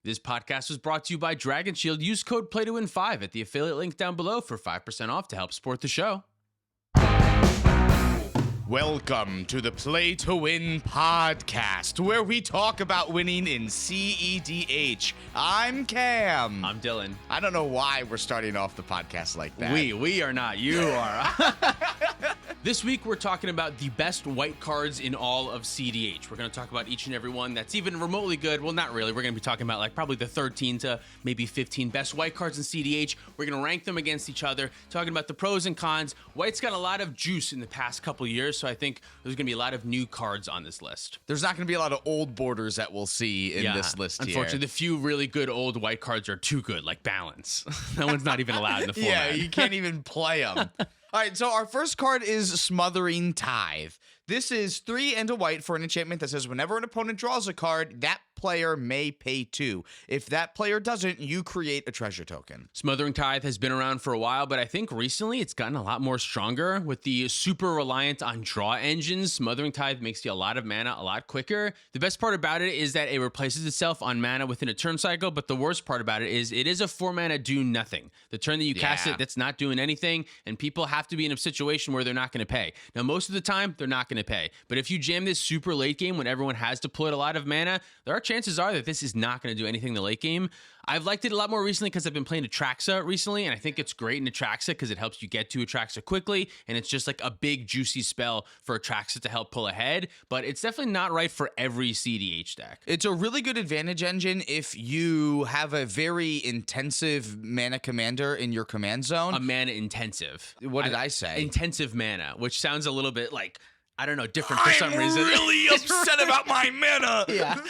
This podcast was brought to you by Dragon Shield. Use code PLAYTOWIN5 at the affiliate link down below for 5% off to help support the show. Welcome to the Play to Win podcast, where we talk about winning in cEDH. I'm Cam. I'm Dylan. I don't know why we're starting off the podcast like that. We are not. You are. This week, we're talking about the best white cards in all of cEDH. We're going to talk about each and every one that's even remotely good. Well, not really. We're going to be talking about like probably the 13 to maybe 15 best white cards in cEDH. We're going to rank them against each other, talking about the pros and cons. White's got a lot of juice in the past couple years, so I think there's going to be a lot of new cards on this list. There's not going to be a lot of old borders that we'll see in this list here. Unfortunately, the few really good old white cards are too good, like Balance. That one's not even allowed in the format. Yeah, you can't even play them. All right, so our first card is Smothering Tithe. This is 3 and a white for an enchantment that says whenever an opponent draws a card, that player may pay 2. If that player doesn't, you create a treasure token. Smothering Tithe has been around for a while, but I think recently it's gotten a lot more stronger. With the super reliant on draw engines, Smothering Tithe makes you a lot of mana a lot quicker. The best part about it is that it replaces itself on mana within a turn cycle, but the worst part about it is 4 mana do nothing. The turn that you cast it, that's not doing anything, and people have to be in a situation where they're not going to pay. Now, most of the time, they're not going to pay, but if you jam this super late game when everyone has deployed a lot of mana, there are chances are that this is not going to do anything in the late game. I've liked it a lot more recently because I've been playing Atraxa recently, and I think it's great in Atraxa because it helps you get to Atraxa quickly, and it's just like a big juicy spell for Atraxa to help pull ahead, but it's definitely not right for every cEDH deck. It's a really good advantage engine if you have a very intensive mana commander in your command zone. A mana intensive. What did I say? Intensive mana, which sounds a little bit like, I don't know, different for some reason. I'm really upset about my mana. Yeah.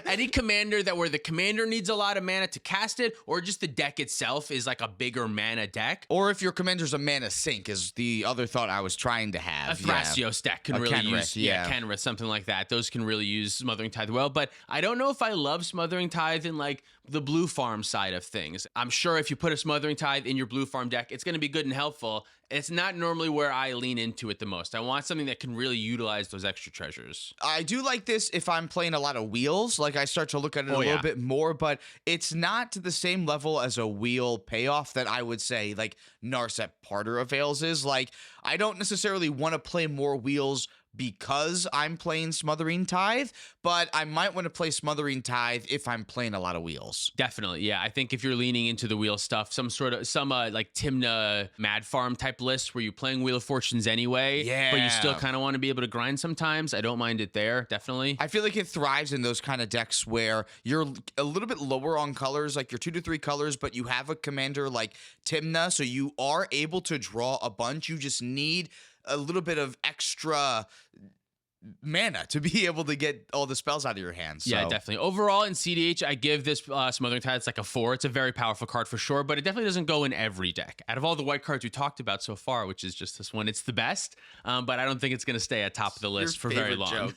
Any commander where the commander needs a lot of mana to cast it, or just the deck itself is like a bigger mana deck. Or if your commander's a mana sink is the other thought I was trying to have. A Thrasios deck can really use, Kenrith, something like that. Those can really use Smothering Tithe well, but I don't know if I love Smothering Tithe in like the blue farm side of things. I'm sure if you put a Smothering Tithe in your blue farm deck, it's going to be good and helpful. It's not normally where I lean into it the most. I want something that can really utilize those extra treasures. I do like this if I'm playing a lot of wheels. Like I start to look at it a little bit more, but it's not to the same level as a wheel payoff that I would say like Narset Parter avails is. Like I don't necessarily want to play more wheels because I'm playing Smothering Tithe, but I might want to play Smothering Tithe if I'm playing a lot of wheels. Definitely, yeah. I think if you're leaning into the wheel stuff, some like Tymna Mad Farm type list where you're playing Wheel of Fortunes anyway, but you still kind of want to be able to grind sometimes. I don't mind it there, definitely. I feel like it thrives in those kind of decks where you're a little bit lower on colors, like you're 2 to 3 colors, but you have a commander like Tymna, so you are able to draw a bunch. You just need a little bit of extra mana to be able to get all the spells out of your hands. So. Yeah, definitely. Overall, in cEDH, I give this Smothering Tithe, it's like a 4. It's a very powerful card for sure, but it definitely doesn't go in every deck. Out of all the white cards we talked about so far, which is just this one, it's the best, but I don't think it's going to stay at top of the list for very long. Joke.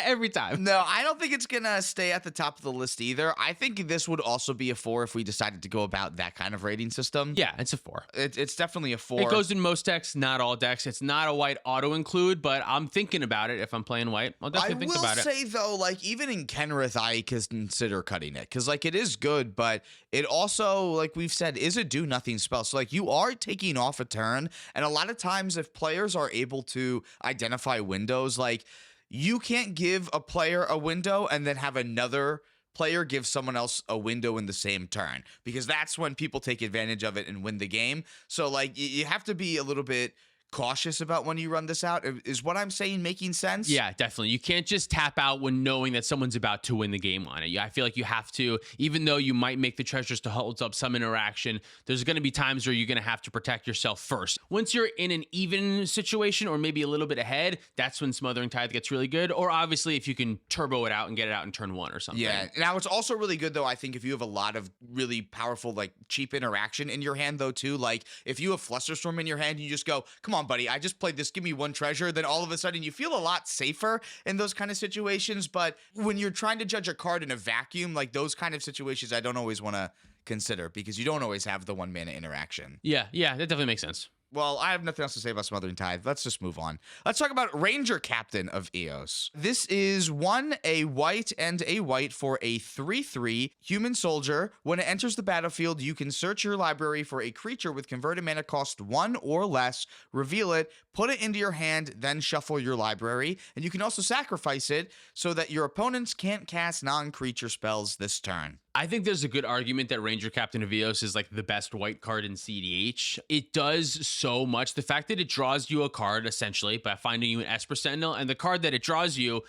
Every time. No, I don't think it's going to stay at the top of the list either. I think this would also be a 4 if we decided to go about that kind of rating system. Yeah, it's a 4. It's definitely a 4. It goes in most decks, not all decks. It's not a white auto-include, but I'm thinking about it if I'm playing white. I'll definitely think about it. I will say, though, like, even in Kenrith, I consider cutting it. Because, like, it is good, but it also, like we've said, is a do-nothing spell. So, like, you are taking off a turn. And a lot of times, if players are able to identify windows, like, you can't give a player a window and then have another player give someone else a window in the same turn. Because that's when people take advantage of it and win the game. So, like, you have to be a little bit cautious about when you run this out. Is what I'm saying making sense? Yeah, definitely. You can't just tap out when knowing that someone's about to win the game on it. I feel like you have to, even though you might make the treasures to hold up some interaction, there's going to be times where you're going to have to protect yourself first. Once you're in an even situation or maybe a little bit ahead, that's when Smothering Tithe gets really good. Or obviously if you can turbo it out and get it out in turn 1 or something. Yeah. Now it's also really good though, I think, if you have a lot of really powerful, like, cheap interaction in your hand though too. Like if you have Flusterstorm in your hand and you just go, come on buddy, I just played this, give me 1 treasure, then all of a sudden you feel a lot safer in those kind of situations. But when you're trying to judge a card in a vacuum, like those kind of situations, I don't always want to consider because you don't always have the 1 mana interaction. Yeah, that definitely makes sense. Well, I have nothing else to say about Smothering Tithe. Let's just move on. Let's talk about Ranger Captain of EOS. This is a white and a white for a 3/3 human soldier. When it enters the battlefield, you can search your library for a creature with converted mana cost 1 or less, reveal it, put it into your hand, then shuffle your library. And you can also sacrifice it so that your opponents can't cast non-creature spells this turn. I think there's a good argument that Ranger Captain of EOS is like the best white card in cEDH. It does so much. The fact that it draws you a card essentially by finding you an Esper Sentinel, and the card that it draws you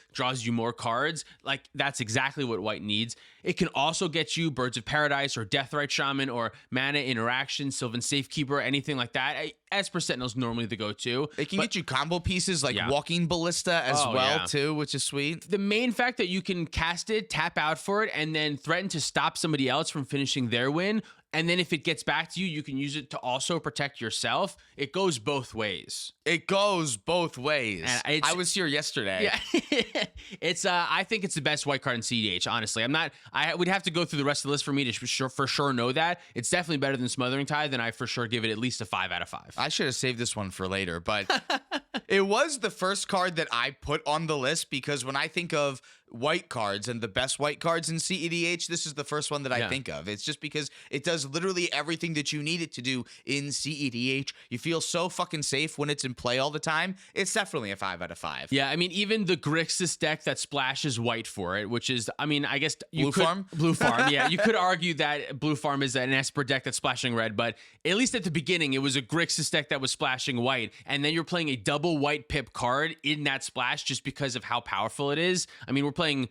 more cards. Like, that's exactly what white needs. It can also get you Birds of Paradise or Deathrite Shaman or Mana Interaction, Sylvan Safekeeper, anything like that. Esper Sentinel is normally the go-to. It can get you combo pieces like Walking Ballista as well too, which is sweet. The main fact that you can cast it, tap out for it, and then threaten to stop somebody else from finishing their win. And then if it gets back to you, you can use it to also protect yourself. It goes both ways. It goes both ways. I was here yesterday. Yeah. I think it's the best white card in cEDH, honestly. I would have to go through the rest of the list for me to for sure know that. It's definitely better than Smothering Tithe, and I for sure give it at least a 5 out of 5. I should have saved this one for later, but it was the first card that I put on the list because when I think of white cards and the best white cards in cEDH, this is the first one that I think of. It's just because it does literally everything that you need it to do in cEDH. You feel so fucking safe when it's in play all the time. It's definitely a 5 out of 5. Yeah, I mean, even the Grixis deck that splashes white for it, which is, I mean, I guess you Blue Farm, yeah. You could argue that Blue Farm is an Esper deck that's splashing red, but at least at the beginning, it was a Grixis deck that was splashing white, and then you're playing a double white pip card in that splash just because of how powerful it is. I mean, we're playing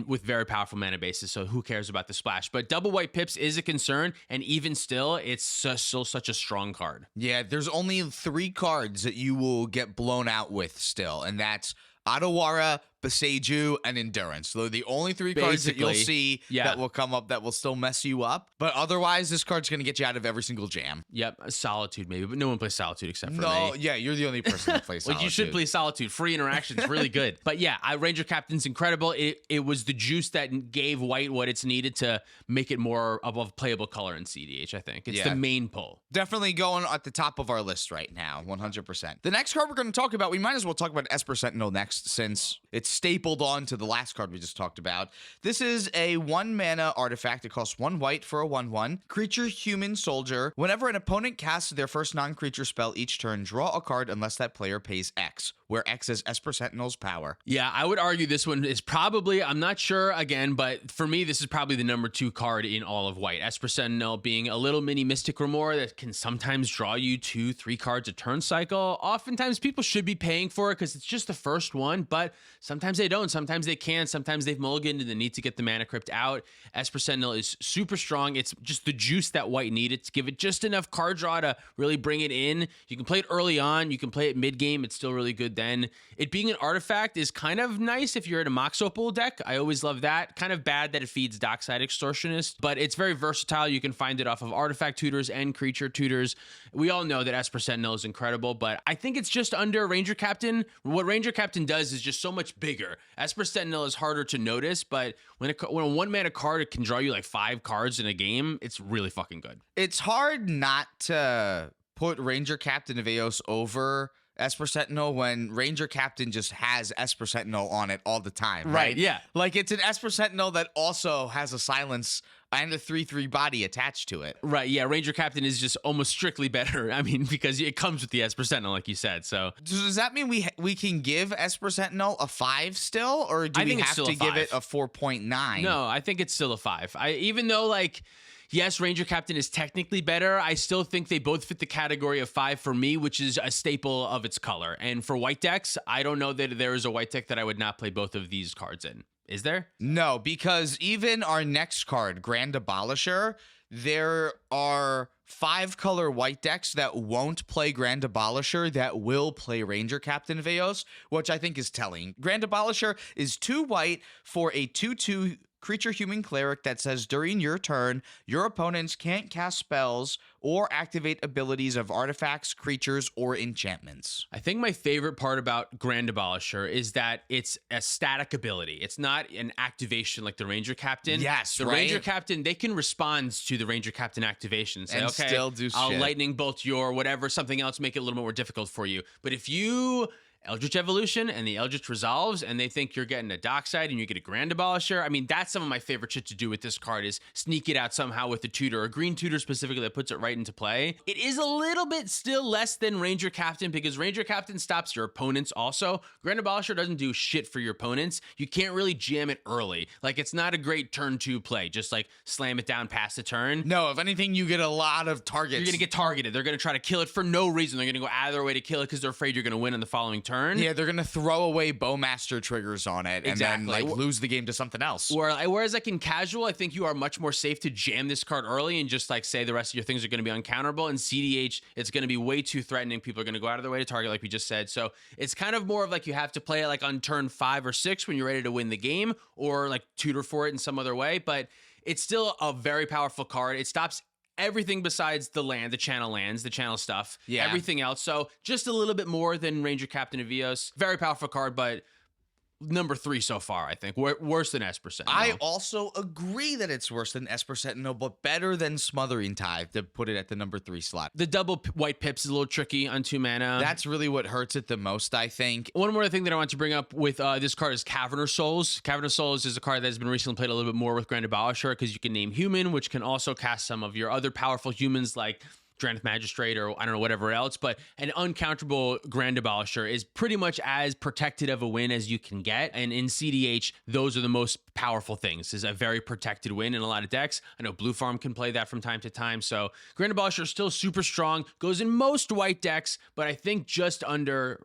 with very powerful mana bases, so who cares about the splash? But double white pips is a concern, and even still, it's still such a strong card. Yeah, there's only 3 cards that you will get blown out with still, and that's Otawara, Beseiju, and Endurance. They're the only 3 cards that you'll see that will come up that will still mess you up. But otherwise, this card's going to get you out of every single jam. Yep, Solitude maybe, but no one plays Solitude except for me. No, yeah, you're the only person that plays Solitude. Well, you should play Solitude. Free interaction's really good. But yeah, Ranger Captain's incredible. It was the juice that gave white what it's needed to make it more of a playable color in cEDH, I think. It's the main pull. Definitely going at the top of our list right now, 100%. The next card we're going to talk about, we might as well talk about Esper Sentinel next since it's stapled on to the last card we just talked about. This is a 1 mana artifact. It costs 1 white for a 1/1. Creature human soldier. Whenever an opponent casts their first non-creature spell each turn, draw a card unless that player pays X, where X is Esper Sentinel's power. Yeah, I would argue this one is probably, I'm not sure again, but for me, this is probably the number 2 card in all of white. Esper Sentinel being a little mini Mystic Remore that can sometimes draw you 2-3 cards a turn cycle. Oftentimes people should be paying for it because it's just the first one, but sometimes they don't. Sometimes they can. Sometimes they've mulliganed and they need to get the mana crypt out. Esper Sentinel is super strong. It's just the juice that white needed to give it just enough card draw to really bring it in. You can play it early on. You can play it mid-game. It's still really good then. It being an artifact is kind of nice if you're in a Mox Opal deck. I always love that. Kind of bad that it feeds Dockside Extortionist, but it's very versatile. You can find it off of artifact tutors and creature tutors. We all know that Esper Sentinel is incredible, but I think it's just under Ranger Captain. What Ranger Captain does is just so much bigger. Esper Sentinel is harder to notice, but when a 1 mana card can draw you like 5 cards in a game, it's really fucking good. It's hard not to put Ranger Captain of EOS over Esper Sentinel when Ranger Captain just has Esper Sentinel on it all the time, right? Yeah. Like, it's an Esper Sentinel that also has a silence and a 3/3 body attached to it. Right, yeah, Ranger Captain is just almost strictly better. I mean, because it comes with the Esper Sentinel, like you said, so. Does that mean we can give Esper Sentinel a 5 still, or do we have to give it a 4.9? No, I think it's still a 5. Even though, like, yes, Ranger Captain is technically better, I still think they both fit the category of 5 for me, which is a staple of its color. And for white decks, I don't know that there is a white deck that I would not play both of these cards in. Is there? No, because even our next card, Grand Abolisher, there are 5-color white decks that won't play Grand Abolisher that will play Ranger Captain of EOS, which I think is telling. Grand Abolisher is 2 white for a 2/2 creature human cleric that says during your turn, your opponents can't cast spells or activate abilities of artifacts, creatures, or enchantments. I think my favorite part about Grand Abolisher is that it's a static ability. It's not an activation like the Ranger Captain. Yes, the right? Ranger Captain, they can respond to the Ranger Captain activation and say, And okay, still do I'll shit. lightning bolt your whatever, something else, make it a little bit more difficult for you. But if you Eldritch Evolution and the Eldritch resolves and they think you're getting a Dockside and you get a Grand Abolisher, I mean, that's some of my favorite shit to do with this card is sneak it out somehow with the tutor, a green tutor specifically that puts it right into play. It is a little bit still less than Ranger Captain because Ranger Captain stops your opponents also. Grand Abolisher doesn't do shit for your opponents. You can't really jam it early. Like, it's not a great turn 2 play. Just like slam it down past the turn. No, if anything, you get a lot of targets. You're going to get targeted. They're going to try to kill it for no reason. They're going to go out of their way to kill it because they're afraid you're going to win on the following turn. Yeah, they're going to throw away Bowmaster triggers on it and then like lose the game to something else. Whereas like in casual, I think you are much more safe to jam this card early and just like say the rest of your things are going to be uncounterable. In cEDH, it's going to be way too threatening. People are going to go out of their way to target like we just said. So it's kind of more of like you have to play it like on turn 5 or 6 when you're ready to win the game or like tutor for it in some other way. But it's still a very powerful card. It stops everything besides the land, the channel lands, the channel stuff, everything else. So just a little bit more than Ranger Captain of EOS. Very powerful card, but number 3 so far, I think. Worse than Esper Sentinel. I also agree that it's worse than Esper Sentinel, but better than Smothering Tithe to put it at the number 3 slot. The double white pips is a little tricky on 2 mana. That's really what hurts it the most, I think. One more thing that I want to bring up with this card is Cavernous Souls. Cavernous Souls is a card that has been recently played a little bit more with Grand Abolisher because you can name human, which can also cast some of your other powerful humans like Drannith Magistrate or I don't know, whatever else, but an uncountable Grand Abolisher is pretty much as protected of a win as you can get. And in cEDH, those are the most powerful things, is a very protected win in a lot of decks. I know Blue Farm can play that from time to time. So Grand Abolisher is still super strong, goes in most white decks, but I think just under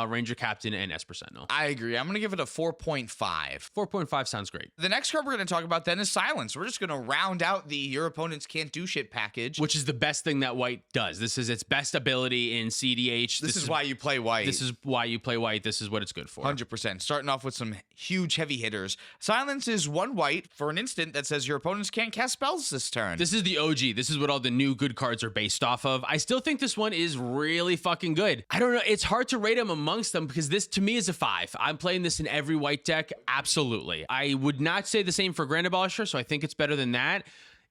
Ranger Captain and Esper Sentinel. I agree. I'm going to give it a 4.5. 4.5 sounds great. The next card we're going to talk about then is Silence. We're just going to round out the your opponents can't do shit package. Which is the best thing that white does. This is its best ability in cEDH. This is why you play white. This is why you play white. This is what it's good for. 100%. Starting off with some huge heavy hitters. Silence is 1 white for an instant that says your opponents can't cast spells this turn. This is the OG. This is what all the new good cards are based off of. I still think this one is really fucking good. I don't know. It's hard to rate them amongst them because this to me is a 5. I'm playing this in every white deck. Absolutely. I would not say the same for Grand Abolisher, so I think it's better than that.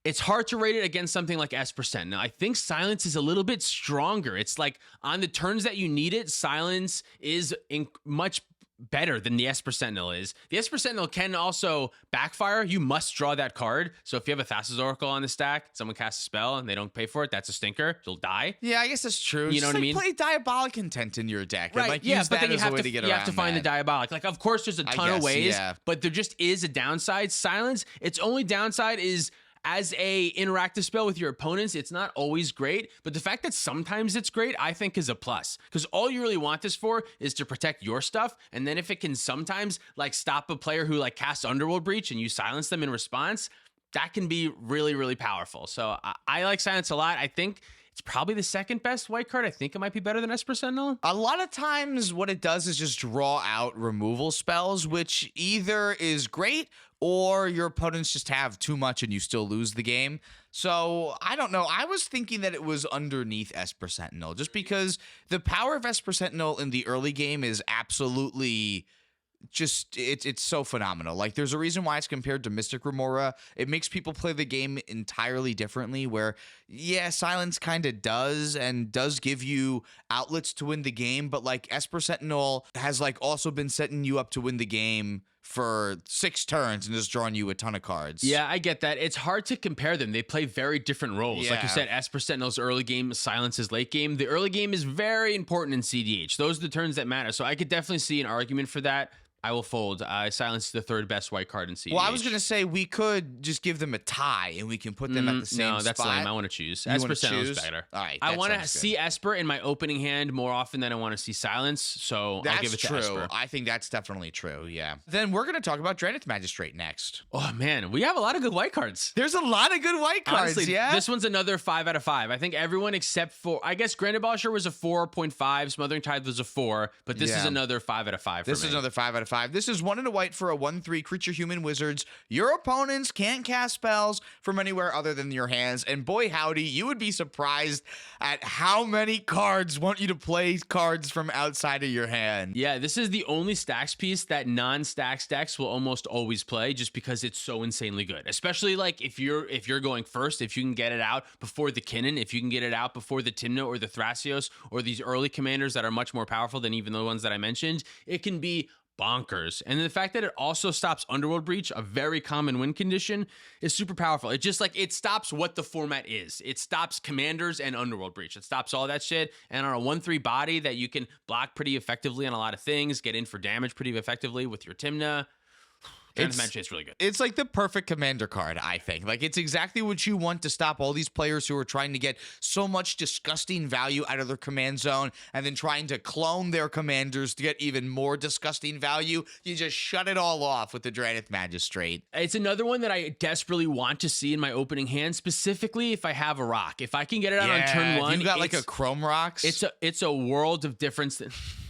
It's hard to rate it against something like Esper Sentinel. I think Silence is a little bit stronger. It's like on the turns that you need it, Silence is much better than the Esper Sentinel is. The Esper Sentinel can also backfire. You must draw that card. So if you have a Thassa's Oracle on the stack, someone casts a spell and they don't pay for it, that's a stinker. You'll die. Yeah, I guess that's true. You know what I mean? Play Diabolic Intent in your deck. Right, And like, yeah, use but that then you as a have way to, to get you around have to find the that. Diabolic. Like, of course, there's a ton of guess, ways, yeah. but there just is a downside. Silence, its only downside is as a interactive spell with your opponents, it's not always great, but the fact that sometimes it's great, I think is a plus. Because all you really want this for is to protect your stuff, and then if it can sometimes like stop a player who like casts Underworld Breach and you silence them in response, that can be really, really powerful. So I like Silence a lot. I think it's probably the second best white card. I think it might be better than Esper Sentinel. A lot of times what it does is just draw out removal spells, which either is great or your opponents just have too much and you still lose the game. So I don't know. I was thinking that it was underneath Esper Sentinel just because the power of Esper Sentinel in the early game is absolutely just it's so phenomenal. Like there's a reason why it's compared to Mystic Remora. It makes people play the game entirely differently where yeah, Silence kind of does give you outlets to win the game, but like Esper Sentinel has like also been setting you up to win the game for 6 turns and just drawing you a ton of cards. Yeah, I get that. It's hard to compare them. They play very different roles. Like you Yeah. said, Esper Sentinel's early game, Silence's late game. The early game is very important in cEDH. Those are the turns that matter. So I could definitely see an argument for that. I will fold. Silence is the 3rd best white card in cEDH. Well, I was going to say we could just give them a tie and we can put them at the same spot. No, that's lame. I want to choose. You Esper wanna Sentinel's choose? better. All right, I that want to sounds good. see Esper in my opening hand more often than I want to see Silence, so That's I'll give it to true. Esper. I think that's definitely true, yeah. Then we're going to talk about Drannith Magistrate next. Oh, man. We have a lot of good white cards. There's a lot of good white cards, Honestly, yeah? this one's another 5 out of 5. I think everyone except for, I guess Grand Abolisher was a 4.5, Smothering Tithe was a 4, but this is Yeah. another 5 out of 5 for This me. is another 5 out of 5. This is 1 and a white for a 1/3 creature human wizards. Your opponents can't cast spells from anywhere other than your hands. And boy, howdy, you would be surprised at how many cards want you to play cards from outside of your hand. Yeah, this is the only stacks piece that non-stacks decks will almost always play just because it's so insanely good. Especially like if you're going first, if you can get it out before the Kinnan, if you can get it out before the Tymna or the Thrasios or these early commanders that are much more powerful than even the ones that I mentioned, it can be bonkers. And the fact that it also stops Underworld Breach, a very common win condition, is super powerful. It just like, it stops what the format is. It stops commanders and Underworld Breach. It stops all that shit. And on a 1/3 body that you can block pretty effectively on a lot of things, get in for damage pretty effectively with your Tymna. It's really good. It's like the perfect commander card, I think. Like, it's exactly what you want to stop all these players who are trying to get so much disgusting value out of their command zone and then trying to clone their commanders to get even more disgusting value. You just shut it all off with the Drannith Magistrate. It's another one that I desperately want to see in my opening hand, specifically if I have a rock. If I can get it out on turn 1. You got like a Chrome Rocks? It's a world of difference.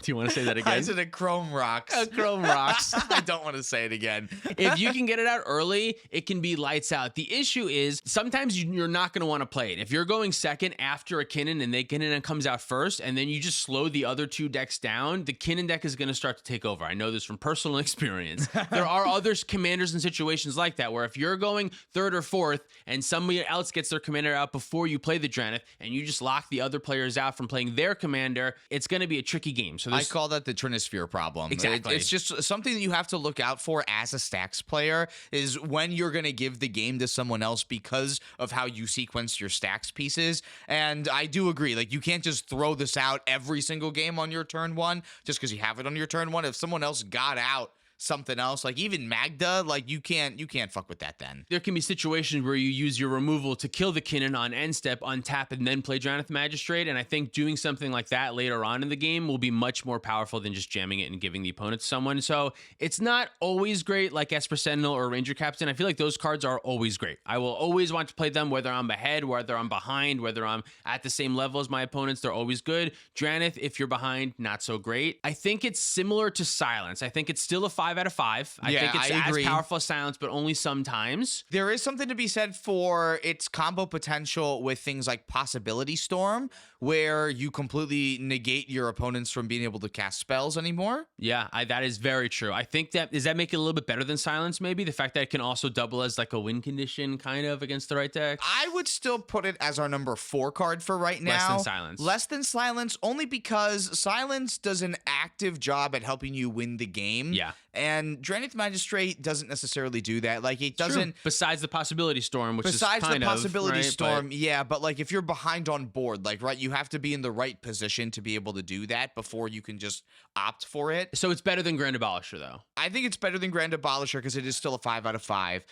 Do you want to say that again? Is it a Chrome Rocks? A Chrome Rocks. I don't want to say it again. If you can get it out early, it can be lights out. The issue is sometimes you're not going to want to play it. If you're going second after a Kinnan and they Kinnan comes out first, and then you just slow the other 2 decks down, the Kinnan deck is going to start to take over. I know this from personal experience. There are other commanders in situations like that where if you're going 3rd or 4th and somebody else gets their commander out before you play the Drannith and you just lock the other players out from playing their commander, it's going to be a tricky game. So I call that the Trinisphere problem. Exactly. It's just something that you have to look out for as a stacks player is when you're going to give the game to someone else because of how you sequence your stacks pieces. And I do agree, like, you can't just throw this out every single game on your turn 1 just because you have it on your turn 1. If someone else got out something else, like even Magda, like you can't fuck with that then. There can be situations where you use your removal to kill the Kinnan on end step, untap, and then play Drannith Magistrate, and I think doing something like that later on in the game will be much more powerful than just jamming it and giving the opponent to someone. So it's not always great like Esper Sentinel or Ranger Captain. I feel like those cards are always great. I will always want to play them whether I'm ahead, whether I'm behind, whether I'm at the same level as my opponents. They're always good. Drannith, if you're behind, not so great. I think it's similar to Silence. I think it's still a 5 out of 5. I think it's as powerful as Silence, but only sometimes. There is something to be said for its combo potential with things like Possibility Storm, where you completely negate your opponents from being able to cast spells anymore. Yeah, that is very true. I think does that make it a little bit better than Silence, maybe? The fact that it can also double as like a win condition kind of against the right deck? I would still put it as our number 4 card for right now. Less than Silence. Less than Silence, only because Silence does an active job at helping you win the game. Yeah. And Drannith Magistrate doesn't necessarily do that. Like, it doesn't. Besides the Possibility Storm, which is kind of. Besides the Possibility right? Storm, yeah. But, like, if you're behind on board, like, right, you have to be in the right position to be able to do that before you can just opt for it. So it's better than Grand Abolisher, though. I think it's better than Grand Abolisher because it is still a 5 out of 5.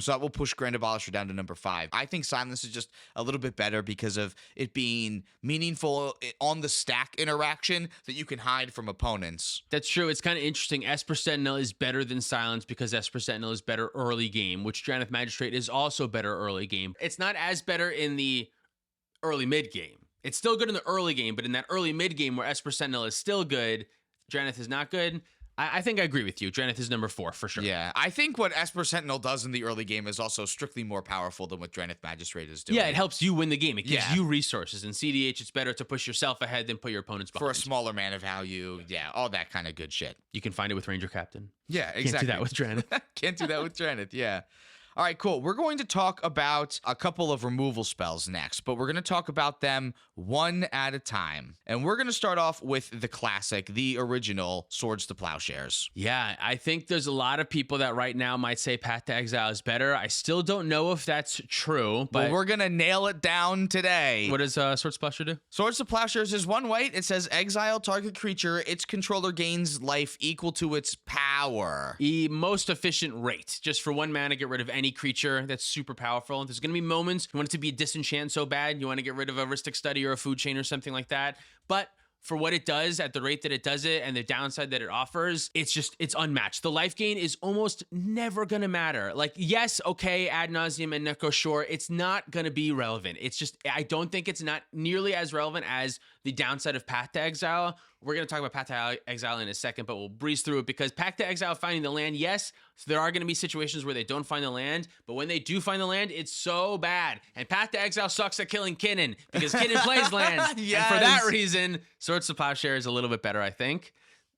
So that will push Grand Abolisher down to number 5. I think Silence is just a little bit better because of it being meaningful on the stack interaction that you can hide from opponents. That's true. It's kind of interesting. Esper Sentinel is better than Silence because Esper Sentinel is better early game, which Drannith Magistrate is also better early game. It's not as better in the early mid game. It's still good in the early game, but in that early mid game where Esper Sentinel is still good, Drannith is not good. I think I agree with you. Drannith is number 4 for sure. Yeah, I think what Esper Sentinel does in the early game is also strictly more powerful than what Drannith Magistrate is doing. Yeah, it helps you win the game. It gives you resources. In cEDH, it's better to push yourself ahead than put your opponents behind. For a smaller mana value, yeah, all that kind of good shit. You can find it with Ranger Captain. Yeah, exactly. Can't do that with Drannith. Can't do that with Drannith, yeah. All right, cool. We're going to talk about a couple of removal spells next, but we're going to talk about them one at a time. And we're going to start off with the classic, the original Swords to Plowshares. Yeah, I think there's a lot of people that right now might say Path to Exile is better. I still don't know if that's true, but we're going to nail it down today. What does Swords to Plowshare do? Swords to Plowshares is 1 white. It says exile target creature. Its controller gains life equal to its power. The most efficient rate. Just for 1 mana, get rid of any creature that's super powerful. There's going to be moments you want it to be a disenchant so bad, you want to get rid of a Rhystic Study or a Food Chain or something like that. But for what it does at the rate that it does it and the downside that it offers, it's unmatched. The life gain is almost never gonna matter. Like, yes, okay, Ad Nauseam and Neko Shore, it's not gonna be relevant. It's just, I don't think it's not nearly as relevant as the downside of Path to Exile. We're gonna talk about Path to Exile in a second, but we'll breeze through it because Path to Exile finding the land, yes, so there are gonna be situations where they don't find the land, but when they do find the land, it's so bad. And Path to Exile sucks at killing Kinnan because Kinnan plays lands. Yes. And for that reason, Swords to Plowshare is a little bit better, I think.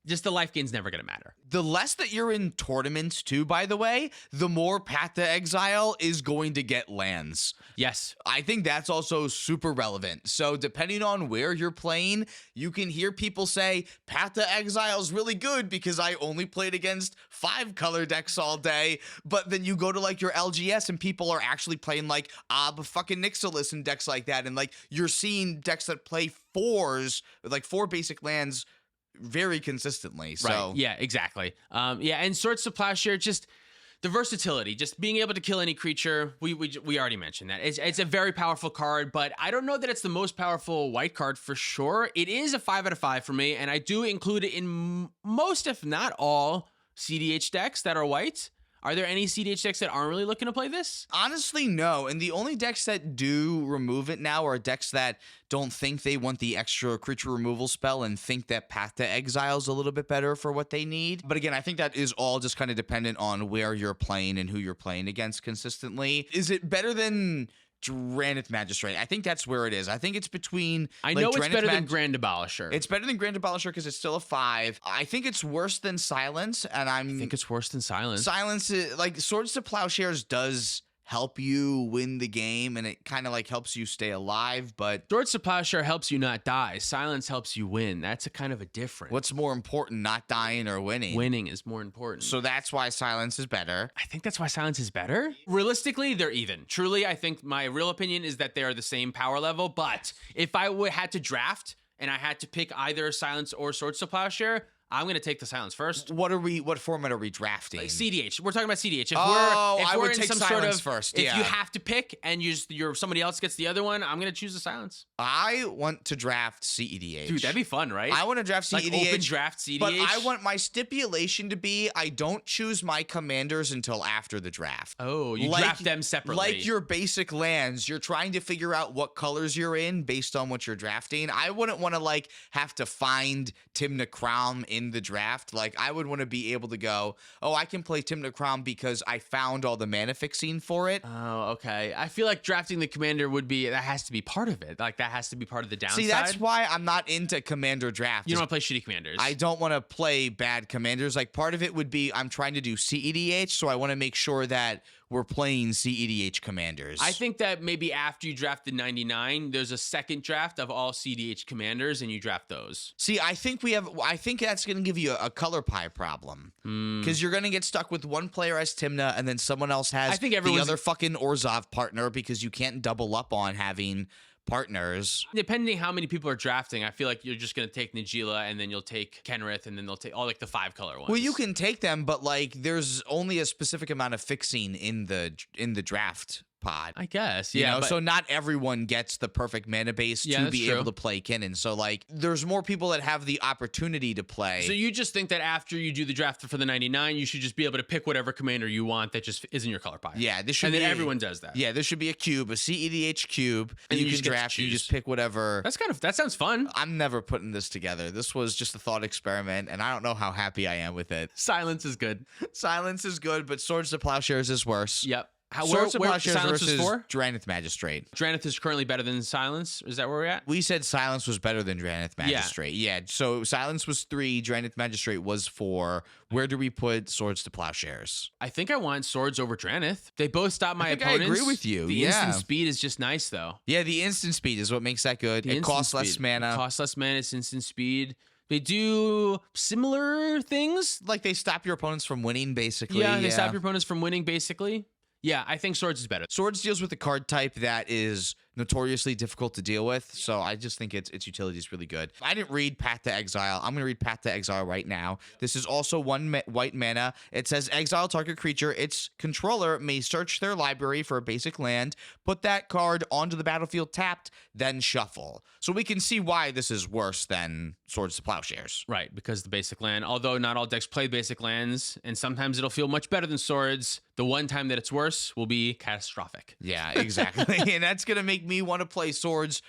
Just the life gain's never going to matter. The less that you're in tournaments too, by the way, the more Path to Exile is going to get lands. Yes. I think that's also super relevant. So depending on where you're playing, you can hear people say, Path to Exile is really good because I only played against 5-color decks all day. But then you go to like your LGS and people are actually playing like fucking Nixilis and decks like that. And like you're seeing decks that play 4s, like 4 basic lands very consistently. So right. Yeah, exactly. And Swords to Plowshare, just the versatility, just being able to kill any creature. We already mentioned that. It's a very powerful card, but I don't know that it's the most powerful white card for sure. It is a 5 out of 5 for me, and I do include it in most, if not all, cEDH decks that are white. Are there any cEDH decks that aren't really looking to play this? Honestly, no. And the only decks that do remove it now are decks that don't think they want the extra creature removal spell and think that Path to Exile is a little bit better for what they need. But again, I think that is all just kind of dependent on where you're playing and who you're playing against consistently. Is it better than Drannith Magistrate? I think that's where it is. I think it's between. I know it's better than Grand Abolisher. It's better than Grand Abolisher because it's still a 5. I think it's worse than Silence, and I think it's worse than Silence. Silence, like Swords to Plowshares, does help you win the game, and it kind of like helps you stay alive. But Swords to Plowshare helps you not die. Silence helps you win. That's a kind of a difference. What's more important, not dying or winning? Winning is more important. So that's why Silence is better. I think that's why Silence is better. Realistically, they're even. Truly, I think my real opinion is that they are the same power level. But if I had to draft and I had to pick either Silence or Swords to Plowshare, I'm going to take the Silence first. What format are we drafting? Like cEDH. We're talking about cEDH. If I we're would in take some Silence sort of first. If you have to pick and somebody else gets the other one, I'm going to choose the Silence. I want to draft cEDH. Dude, that'd be fun, right? I want to draft cEDH. Like open draft cEDH. But I want my stipulation to be I don't choose my commanders until after the draft. Oh, you draft them separately. Like your basic lands, you're trying to figure out what colors you're in based on what you're drafting. I wouldn't want to like have to find Timna Crown in the draft. Like I would want to be able to go, oh, I can play Timna Crown because I found all the mana fixing for it. Oh, okay. I feel like drafting the commander that has to be part of it. Like that has to be part of the downside. See, that's why I'm not into commander draft. You don't want to play shitty commanders. I don't want to play bad commanders. Like part of it would be I'm trying to do cEDH, so I want to make sure that we're playing cEDH commanders. I think that maybe after you draft the 99, there's a second draft of all cEDH commanders, and you draft those. See, I think that's going to give you a color pie problem because you're going to get stuck with one player as Timna, and then someone else has the other fucking Orzhov partner because you can't double up on having partners. Depending how many people are drafting, I feel like you're just going to take Najila and then you'll take Kenrith and then they'll take all like the 5-color ones. Well, you can take them, but like there's only a specific amount of fixing in the draft pod, I guess. Yeah. So not everyone gets the perfect mana base to be able to play Kinnan. So like there's more people that have the opportunity to play. So you just think that after you do the draft for the 99, you should just be able to pick whatever commander you want that just isn't your color pie. Yeah, this should and then everyone does that. Yeah, this should be a cube, a cEDH cube, and you can draft. You just pick whatever. That sounds fun. I'm never putting this together. This was just a thought experiment, and I don't know how happy I am with it. Silence is good. Silence is good, but Swords to Plowshares is worse. Yep. Swords to Plowshares Silence versus is for? Drannith Magistrate. Drannith is currently better than Silence. Is that where we're at? We said Silence was better than Drannith Magistrate. Yeah. So Silence was 3, Drannith Magistrate was 4. Where do we put Swords to Plowshares? I think I want Swords over Drannith. They both stop my opponents. I agree with you. The instant speed is just nice, though. Yeah, the instant speed is what makes that good. It costs less mana. It costs less mana. It's instant speed. They do similar things. Like they stop your opponents from winning, basically. Yeah, they stop your opponents from winning, basically. Yeah, I think Swords is better. Swords deals with a card type that is notoriously difficult to deal with. So I just think its utility is really good. I didn't read Path to Exile. I'm going to read Path to Exile right now. This is also one white mana. It says exile target creature. Its controller may search their library for a basic land, put that card onto the battlefield tapped, then shuffle. So we can see why this is worse than Swords to Plowshares. Right, because the basic land, although not all decks play basic lands, and sometimes it'll feel much better than Swords, the one time that it's worse will be catastrophic. Yeah, exactly. And that's going to make me want to play Swords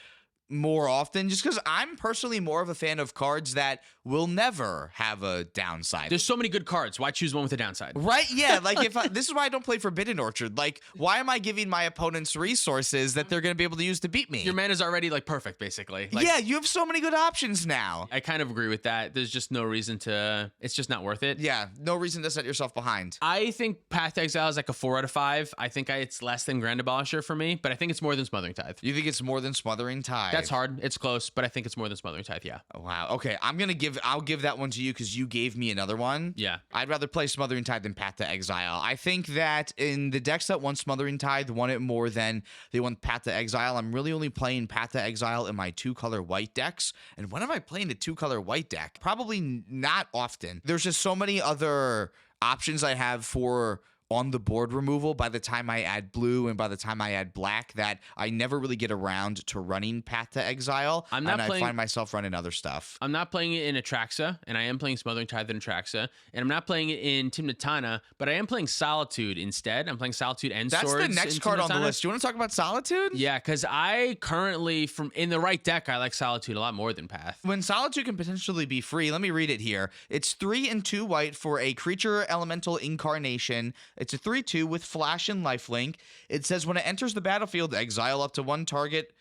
more often, just because I'm personally more of a fan of cards that will never have a downside. There's so many good cards. Why choose one with a downside? Right? Yeah. Like this is why I don't play Forbidden Orchard. Like, why am I giving my opponents resources that they're going to be able to use to beat me? Your mana's already like perfect, basically. Like, yeah, you have so many good options now. I kind of agree with that. There's just no reason to. It's just not worth it. Yeah, no reason to set yourself behind. I think Path to Exile is like a 4 out of 5. I think it's less than Grand Abolisher for me, but I think it's more than Smothering Tithe. You think it's more than Smothering Tithe? That's hard. It's close, but I think it's more than Smothering Tithe. Yeah. Oh, wow. Okay, I'll give that one to you because you gave me another one. Yeah. I'd rather play Smothering Tithe than Path to Exile. I think that in the decks that want Smothering Tithe want it more than they want Path to Exile. I'm really only playing Path to Exile in my 2-color white decks. And when am I playing the 2-color white deck? Probably not often. There's just so many other options I have for on the board removal by the time I add blue and by the time I add black that I never really get around to running Path to Exile. I find myself running other stuff. I'm not playing it in Atraxa, and I am playing Smothering Tithe in Atraxa, and I'm not playing it in Timnatana, but I am playing Solitude instead. I'm playing Solitude and Swords. That's the next card on the list. Do you want to talk about Solitude? Yeah, because I currently, in the right deck, I like Solitude a lot more than Path. When Solitude can potentially be free, let me read it here. It's 3 and 2 white for a creature elemental incarnation. It's a 3/2 with flash and lifelink. It says when it enters the battlefield, exile up to one target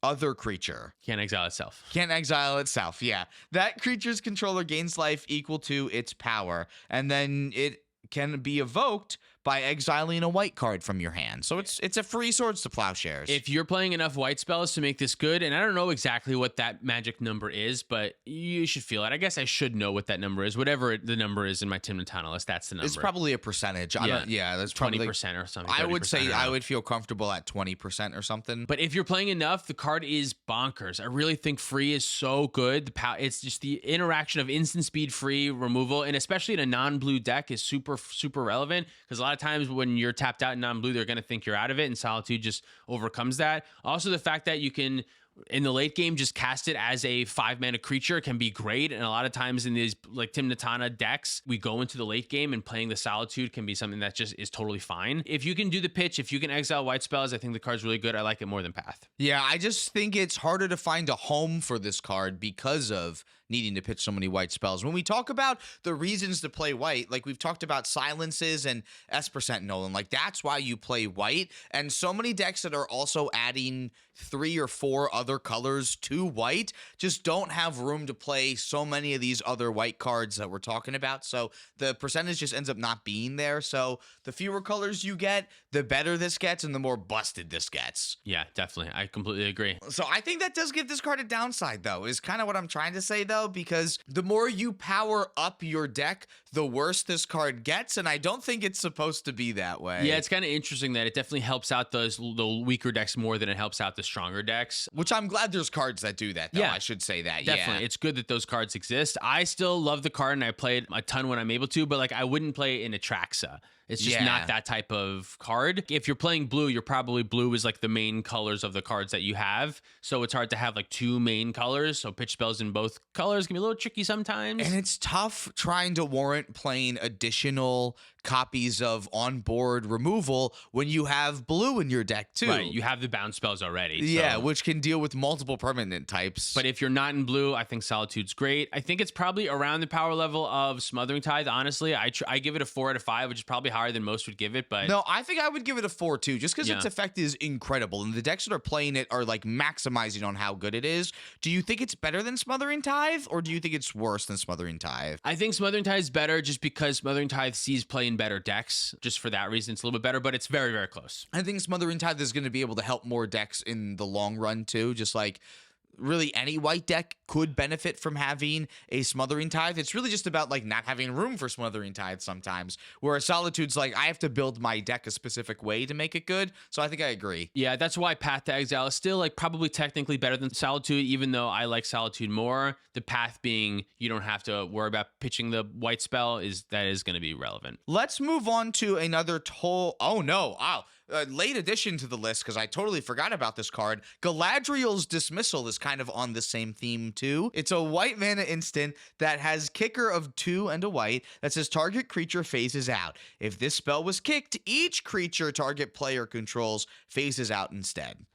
other creature. Can't exile itself. Can't exile itself, yeah. That creature's controller gains life equal to its power, and then it can be evoked by exiling a white card from your hand. So it's a free Swords to Plowshares. If you're playing enough white spells to make this good, and I don't know exactly what that magic number is, but you should feel it. I guess I should know what that number is. Whatever the number is in my Timnatana list, that's the number. It's probably a percentage. That's 20% or something. I would say I would feel comfortable at 20% or something. But if you're playing enough, the card is bonkers. I really think free is so good. It's just the interaction of instant speed free removal, and especially in a non-blue deck is super, super relevant because a lot of times when you're tapped out in non-blue, they're going to think you're out of it, and Solitude just overcomes that. Also, the fact that you can, in the late game, just cast it as a 5-mana creature can be great. And a lot of times in these like Timnatana decks, we go into the late game and playing the Solitude can be something that just is totally fine. If you can do the pitch, if you can exile white spells, I think the card's really good. I like it more than Path. Yeah, I just think it's harder to find a home for this card because of needing to pitch so many white spells. When we talk about the reasons to play white, like we've talked about silences and Esper Sentinel, and like that's why you play white. And so many decks that are also adding 3 or 4 other colors to white just don't have room to play so many of these other white cards that we're talking about. So the percentage just ends up not being there. So the fewer colors you get, the better this gets and the more busted this gets. Yeah, definitely. I completely agree. So I think that does give this card a downside, though, is kind of what I'm trying to say, though, because the more you power up your deck, the worse this card gets. And I don't think it's supposed to be that way. Yeah, it's kind of interesting that it definitely helps out the weaker decks more than it helps out the stronger decks. Which I'm glad there's cards that do that, though. Yeah, I should say that. Definitely. Yeah. It's good that those cards exist. I still love the card and I play it a ton when I'm able to, but like I wouldn't play it in Atraxa. It's just not that type of card. If you're playing blue, you're probably blue is like the main colors of the cards that you have. So it's hard to have like 2 main colors. So pitch spells in both colors can be a little tricky sometimes. And it's tough trying to warrant playing additional copies of on-board removal when you have blue in your deck too. Right, you have the bounce spells already. Yeah, which can deal with multiple permanent types. But if you're not in blue, I think Solitude's great. I think it's probably around the power level of Smothering Tithe, honestly. I give it a 4 out of 5, which is probably higher than most would give it. But no, I think I would give it a 4 too, just because its effect is incredible. And the decks that are playing it are like maximizing on how good it is. Do you think it's better than Smothering Tithe, or do you think it's worse than Smothering Tithe? I think Smothering Tithe is better just because Smothering Tithe sees play in better decks. Just for that reason, it's a little bit better, but it's very, very close. I think Smothering Tithe is going to be able to help more decks in the long run too. Just like really any white deck could benefit from having a Smothering Tithe. It's really just about like not having room for Smothering Tithe sometimes, whereas Solitude's like, I have to build my deck a specific way to make it good. So I think I agree. Yeah, that's why Path to Exile is still like probably technically better than Solitude, even though I like Solitude more. The path being you don't have to worry about pitching the white spell is going to be relevant. Let's move on to another late addition to the list, because I totally forgot about this card. Galadriels Dismissal is kind of on the same theme too. It's a white mana instant that has kicker of 2 and a white that says target creature phases out. If this spell was kicked, each creature target player controls phases out instead.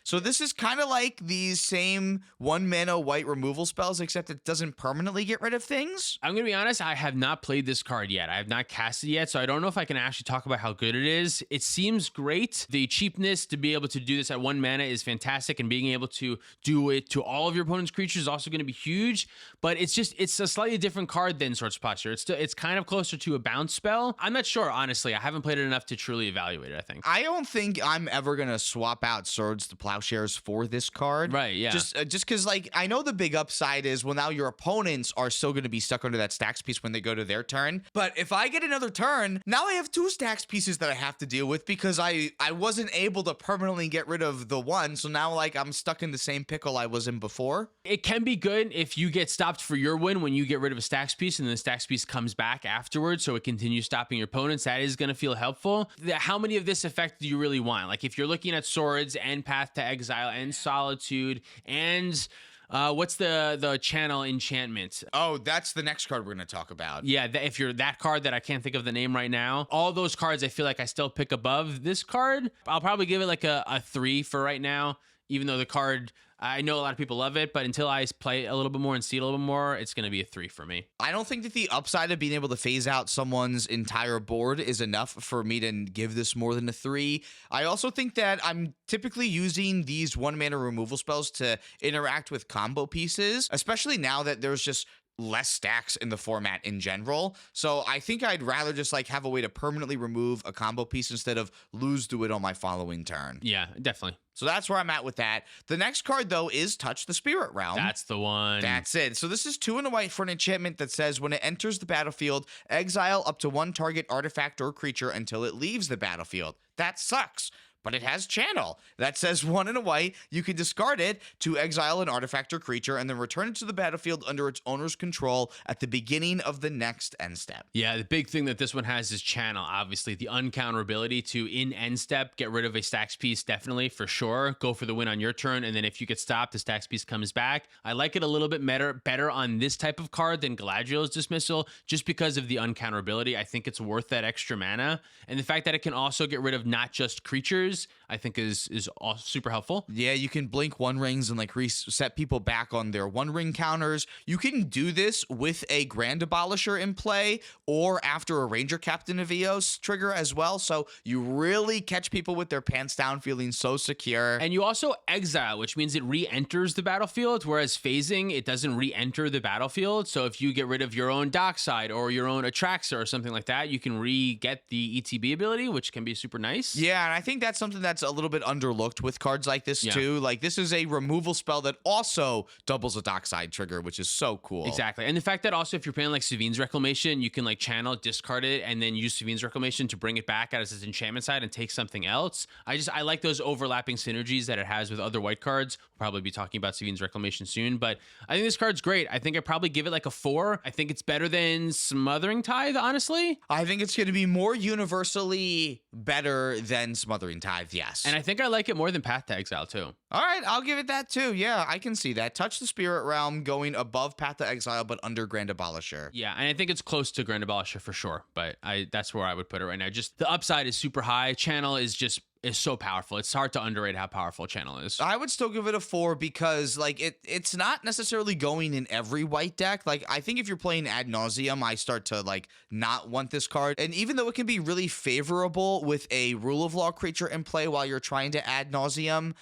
So this is kind of like these same 1 mana white removal spells, except it doesn't permanently get rid of things. I'm going to be honest, I have not played this card yet. I have not cast it yet, so I don't know if I can actually talk about how good it is. It seems great. The cheapness to be able to do this at 1 mana is fantastic, and being able to do it to all of your opponent's creatures is also going to be huge, but it's a slightly different card than Swords Posture. It's kind of closer to a bounce spell. I'm not sure, honestly. I haven't played it enough to truly evaluate it, I think. I don't think I'm ever going to swap out Swords to Plowshares for this card. Right, yeah. Just because, like, I know the big upside is, well, now your opponents are still going to be stuck under that stacks piece when they go to their turn. But if I get another turn, now I have 2 stacks pieces that I have to deal with because I wasn't able to permanently get rid of the one. So now, like, I'm stuck in the same pickle I was in before. It can be good if you get stopped for your win when you get rid of a stacks piece and the stacks piece comes back afterwards, so it continues stopping your opponents. That is going to feel helpful. How many of this effect do you really want? Like, if you're looking at Swords and Path to Exile and Solitude and what's the channel enchantment? Oh, that's the next card we're going to talk about. Yeah, if you're that card that I can't think of the name right now, all those cards I feel like I still pick above this card. I'll probably give it like a 3 for right now, even though the card, I know a lot of people love it, but until I play a little bit more and see it a little bit more, it's going to be a 3 for me. I don't think that the upside of being able to phase out someone's entire board is enough for me to give this more than a 3. I also think that I'm typically using these 1 mana removal spells to interact with combo pieces, especially now that there's just less stacks in the format in general. So I think I'd rather just like have a way to permanently remove a combo piece instead of lose to it on my following turn. Yeah, definitely. So that's where I'm at with that. The next card, though, is Touch the Spirit Realm. That's the one. That's it. So this is 2 and a white for an enchantment that says when it enters the battlefield, exile up to 1 target artifact or creature until it leaves the battlefield. That sucks. But it has channel. That says 1 and a white. You can discard it to exile an artifact or creature and then return it to the battlefield under its owner's control at the beginning of the next end step. Yeah, the big thing that this one has is channel. Obviously, the uncounterability to in end step, get rid of a stacks piece, definitely, for sure. Go for the win on your turn, and then if you get stopped, the stacks piece comes back. I like it a little bit better on this type of card than Galadriels Dismissal, just because of the uncounterability. I think it's worth that extra mana. And the fact that it can also get rid of not just creatures, I think is all super helpful. Yeah, you can blink 1 rings and like reset people back on their 1 ring counters. You can do this with a Grand Abolisher in play or after a Ranger Captain of EOS trigger as well. So you really catch people with their pants down feeling so secure. And you also exile, which means it re-enters the battlefield, whereas phasing, it doesn't re-enter the battlefield. So if you get rid of your own Dockside or your own Atraxa or something like that, you can re-get the ETB ability, which can be super nice. Yeah, and I think that's something that's a little bit underlooked with cards like this too. Like this is a removal spell that also doubles a Dockside trigger, which is so cool. Exactly. And the fact that also if you're playing like Savine's Reclamation, you can like channel, discard it, and then use Savine's Reclamation to bring it back as its enchantment side and take something else. I like those overlapping synergies that it has with other white cards. We'll probably be talking about Savine's Reclamation soon, but I think this card's great. I think I'd probably give it like a 4. I think it's better than Smothering Tithe, honestly. I think it's going to be more universally better than Smothering Tithe, yes. And I think I like it more than Path to Exile too. All right, I'll give it that too. Yeah, I can see that. Touch the Spirit Realm going above Path to Exile, but under Grand Abolisher. Yeah, and I think it's close to Grand Abolisher for sure, but that's where I would put it right now. Just the upside is super high. Channel is so powerful. It's hard to underrate how powerful Channel is. I would still give it a 4 because like it's not necessarily going in every white deck. Like I think if you're playing Ad Nauseam, I start to like not want this card. And even though it can be really favorable with a Rule of Law creature in play while you're trying to Ad Nauseam,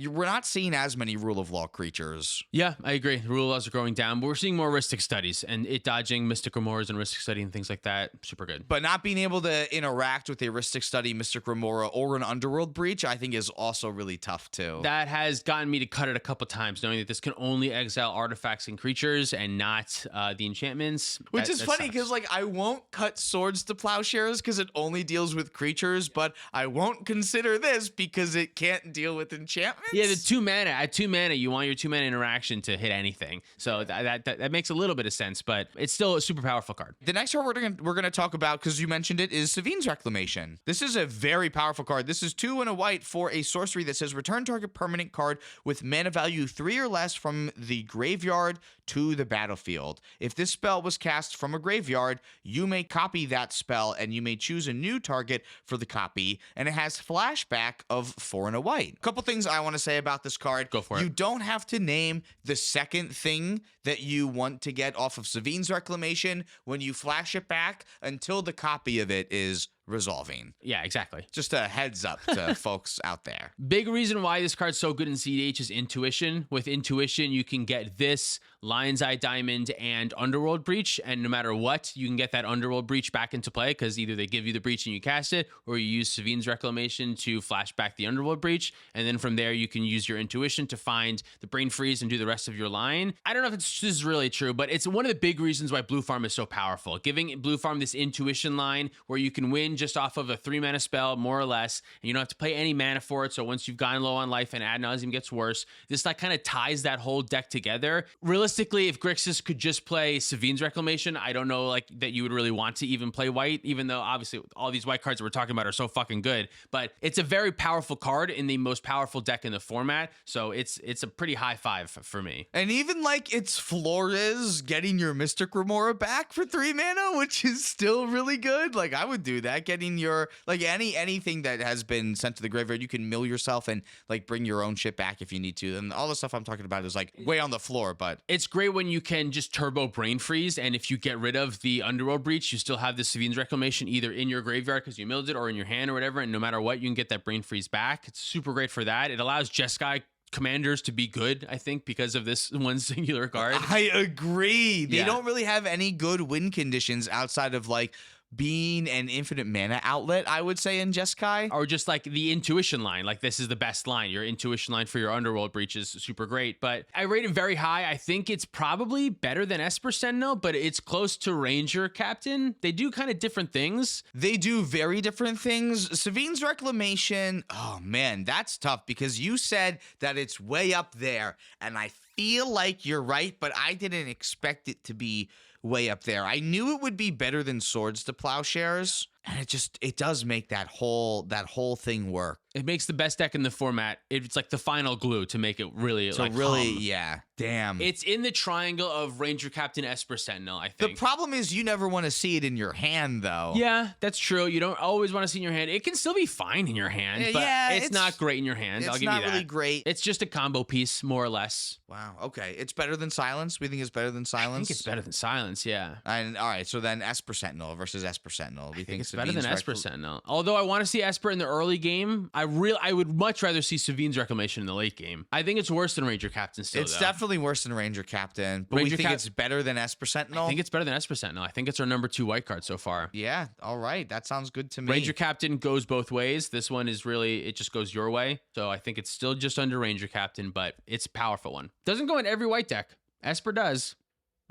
we're not seeing as many rule of law creatures. Yeah, I agree. The rule laws are going down, but we're seeing more Ristic Studies and it dodging Mystic Remorhs and Ristic Study and things like that. Super good. But not being able to interact with a Ristic Study, Mystic Remora, or an Underworld Breach, I think is also really tough too. That has gotten me to cut it a couple times, knowing that this can only exile artifacts and creatures and not the enchantments. Which is funny because, like, I won't cut Swords to Plowshares because it only deals with creatures, but I won't consider this because it can't deal with enchantments. Yeah, the 2 mana. At 2 mana, you want your 2 mana interaction to hit anything. So that makes a little bit of sense, but it's still a super powerful card. The next card we're gonna talk about, because you mentioned it, is Savine's Reclamation. This is a very powerful card. This is 2 and a white for a sorcery that says return target permanent card with mana value 3 or less from the graveyard to the battlefield. If this spell was cast from a graveyard, you may copy that spell and you may choose a new target for the copy, and it has flashback of 4 and a white. A couple things I want to say about this card. Go for it. You don't have to name the second thing that you want to get off of Savine's Reclamation when you flash it back until the copy of it is resolving. Yeah, exactly. Just a heads up to folks out there. Big reason why this card's so good in cEDH is Intuition. With Intuition, you can get this, Lion's Eye Diamond, and Underworld Breach, and no matter what, you can get that Underworld Breach back into play because either they give you the breach and you cast it, or you use Savine's Reclamation to flash back the Underworld Breach, and then from there you can use your Intuition to find the Brain Freeze and do the rest of your line. I don't know if this is really true, but it's one of the big reasons why Blue Farm is so powerful. Giving Blue Farm this Intuition line where you can win just off of a 3 mana spell, more or less, and you don't have to pay any mana for it. So once you've gotten low on life and ad nauseum gets worse, this like kind of ties that whole deck together. Realistically, if Grixis could just play Savine's Reclamation, I don't know like that you would really want to even play white, even though obviously all these white cards that we're talking about are so fucking good. But it's a very powerful card in the most powerful deck in the format. So it's a pretty high 5 for me. And even like its floor is getting your Mystic Remora back for 3 mana, which is still really good. Like I would do that, getting your like anything that has been sent to the graveyard, you can mill yourself and like bring your own shit back if you need to. And all the stuff I'm talking about is like way on the floor, but it's great when you can just turbo Brain Freeze, and if you get rid of the Underworld Breach, you still have the Savine's Reclamation either in your graveyard because you milled it or in your hand or whatever, and no matter what, you can get that Brain Freeze back. It's super great for that. It allows Jeskai commanders to be good, I think, because of this one singular card. I agree. They don't really have any good win conditions outside of like being an infinite mana outlet, I would say, in Jeskai. Or just like the Intuition line. Like this is the best line. Your Intuition line for your Underworld Breach is super great. But I rate it very high. I think it's probably better than Esper Sentinel, but it's close to Ranger Captain. They do kind of different things. They do very different things. Savine's Reclamation, oh man, that's tough because you said that it's way up there, and I feel like you're right, but I didn't expect it to be way up there. I knew it would be better than Swords to Plowshares, and it does make that whole thing work. It makes the best deck in the format. It's like the final glue to make it really hum. Yeah. Damn. It's in the triangle of Ranger Captain, Esper Sentinel, I think. The problem is you never want to see it in your hand, though. Yeah, that's true. You don't always want to see it in your hand. It can still be fine in your hand, but it's not great in your hand. I'll give you that. It's not really great. It's just a combo piece, more or less. Wow. Okay. It's better than Silence? We think it's better than Silence? I think it's better than Silence, yeah. And all right, so then Esper Sentinel versus Esper Sentinel. I think it's better than Esper Sentinel. Although I want to see Esper in the early game, I would much rather see Savine's Reclamation in the late game. I think it's worse than Ranger Captain still, It's definitely worse than Ranger Captain, but we think it's better than Esper Sentinel. I think it's better than Esper Sentinel. I think it's our number 2 white card so far. Yeah, all right. That sounds good to me. Ranger Captain goes both ways. This one is really, it just goes your way. So I think it's still just under Ranger Captain, but it's a powerful one. Doesn't go in every white deck. Esper does.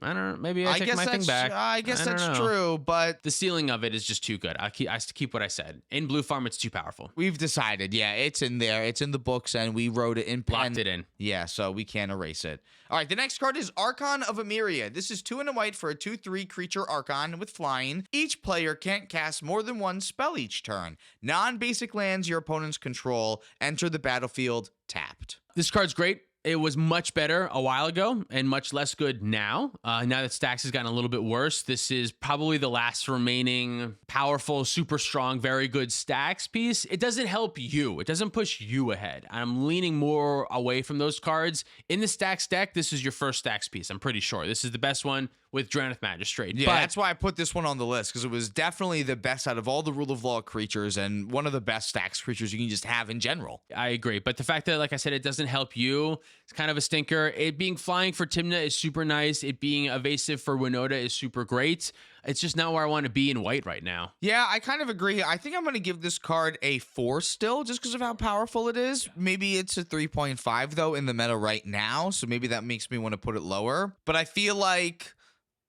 I don't know. Maybe I take my thing back. I guess that's true, but the ceiling of it is just too good. I keep what I said. In Blue Farm, it's too powerful. We've decided. Yeah, it's in there. It's in the books, and we wrote it in pen. Locked it in. Yeah, so we can't erase it. All right, the next card is Archon of Amiria. This is 2 and a white for a 2/3 creature Archon with flying. Each player can't cast more than one spell each turn. Non-basic lands your opponents control enter the battlefield tapped. This card's great. It was much better a while ago and much less good now. Now that Stacks has gotten a little bit worse, this is probably the last remaining powerful, super strong, very good Stacks piece. It doesn't help you. It doesn't push you ahead. I'm leaning more away from those cards. In the Stacks deck, this is your first Stacks piece. I'm pretty sure. This is the best one. with Drannith Magistrate. Yeah, but that's why I put this one on the list, because it was definitely the best out of all the Rule of Law creatures and one of the best stacks creatures you can just have in general. I agree. But the fact that, like I said, it doesn't help you, it's kind of a stinker. It being flying for Tymna is super nice. It being evasive for Winota is super great. It's just not where I want to be in white right now. Yeah, I kind of agree. I think I'm going to give this card a 4 still, just because of how powerful it is. Maybe it's a 3.5, though, in the meta right now, so maybe that makes me want to put it lower. But I feel like